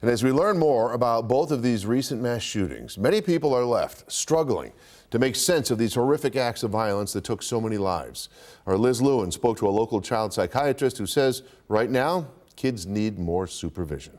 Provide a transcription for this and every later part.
And as we learn more about both of these recent mass shootings, many people are left struggling to make sense of these horrific acts of violence that took so many lives. Our Liz Lewin spoke to a local child psychiatrist who says right now kids need more supervision.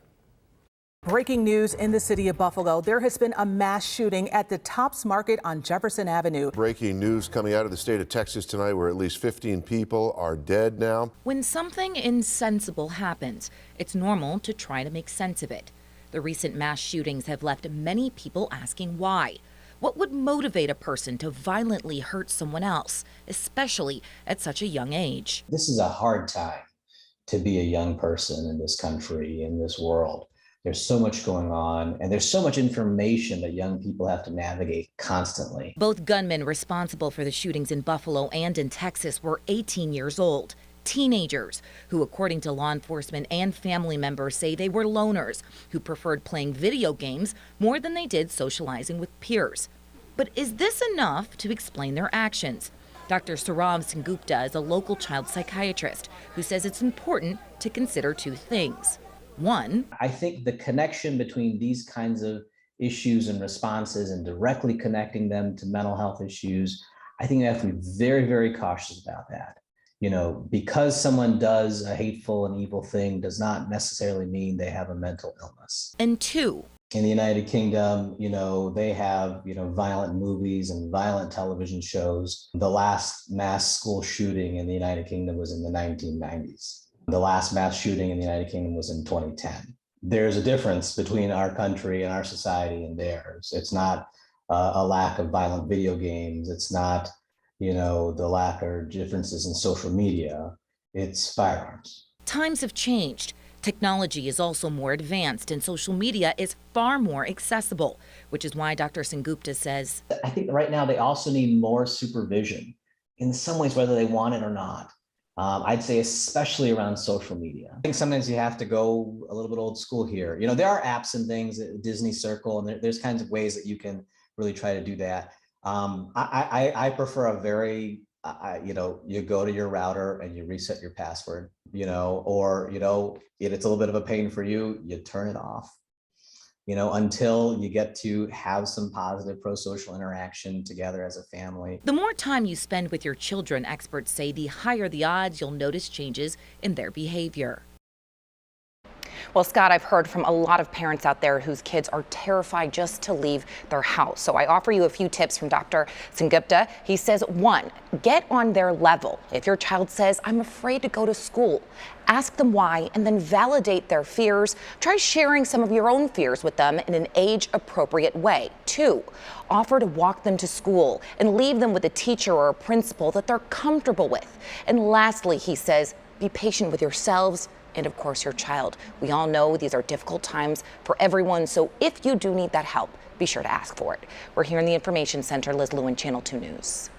Breaking news in the city of Buffalo. There has been a mass shooting at the Tops Market on Jefferson Avenue. Breaking news coming out of the state of Texas tonight, where at least 15 people are dead now. When something insensible happens, it's normal to try to make sense of it. The recent mass shootings have left many people asking why. What would motivate a person to violently hurt someone else, especially at such a young age? This is a hard time to be a young person in this country, in this world. There's so much going on, and there's so much information that young people have to navigate constantly. Both gunmen responsible for the shootings in Buffalo and in Texas were 18 years old, teenagers who, according to law enforcement and family members, say they were loners who preferred playing video games more than they did socializing with peers. But is this enough to explain their actions? Dr. Saurav Sengupta is a local child psychiatrist who says it's important to consider two things. One, I think the connection between these kinds of issues and responses and directly connecting them to mental health issues, I think we have to be very, very cautious about that. You know, because someone does a hateful and evil thing does not necessarily mean they have a mental illness. And two, in the United Kingdom, you know, they have, violent movies and violent television shows. The last mass school shooting in the United Kingdom was in the 1990s. The last mass shooting in the United Kingdom was in 2010. There's a difference between our country and our society and theirs. It's not a lack of violent video games. It's not, the lack or differences in social media. It's firearms. Times have changed. Technology is also more advanced and social media is far more accessible, which is why Dr. Sengupta says, I think right now they also need more supervision in some ways, whether they want it or not. I'd say especially around social media. I think sometimes you have to go a little bit old school here. There are apps and things, Disney Circle, and there's kinds of ways that you can really try to do that. I prefer a very, you go to your router and you reset your password, or, it's a little bit of a pain for you, you turn it off. Until you get to have some positive pro-social interaction together as a family. The more time you spend with your children, experts say, the higher the odds you'll notice changes in their behavior. Well, Scott, I've heard from a lot of parents out there whose kids are terrified just to leave their house. So I offer you a few tips from Dr. Sengupta. He says, 1, get on their level. If your child says, I'm afraid to go to school, ask them why and then validate their fears. Try sharing some of your own fears with them in an age-appropriate way. 2, offer to walk them to school and leave them with a teacher or a principal that they're comfortable with. And lastly, he says, be patient with yourselves and of course your child. We all know these are difficult times for everyone, so if you do need that help, be sure to ask for it. We're here in the Information Center. Liz Lewin, Channel 2 News.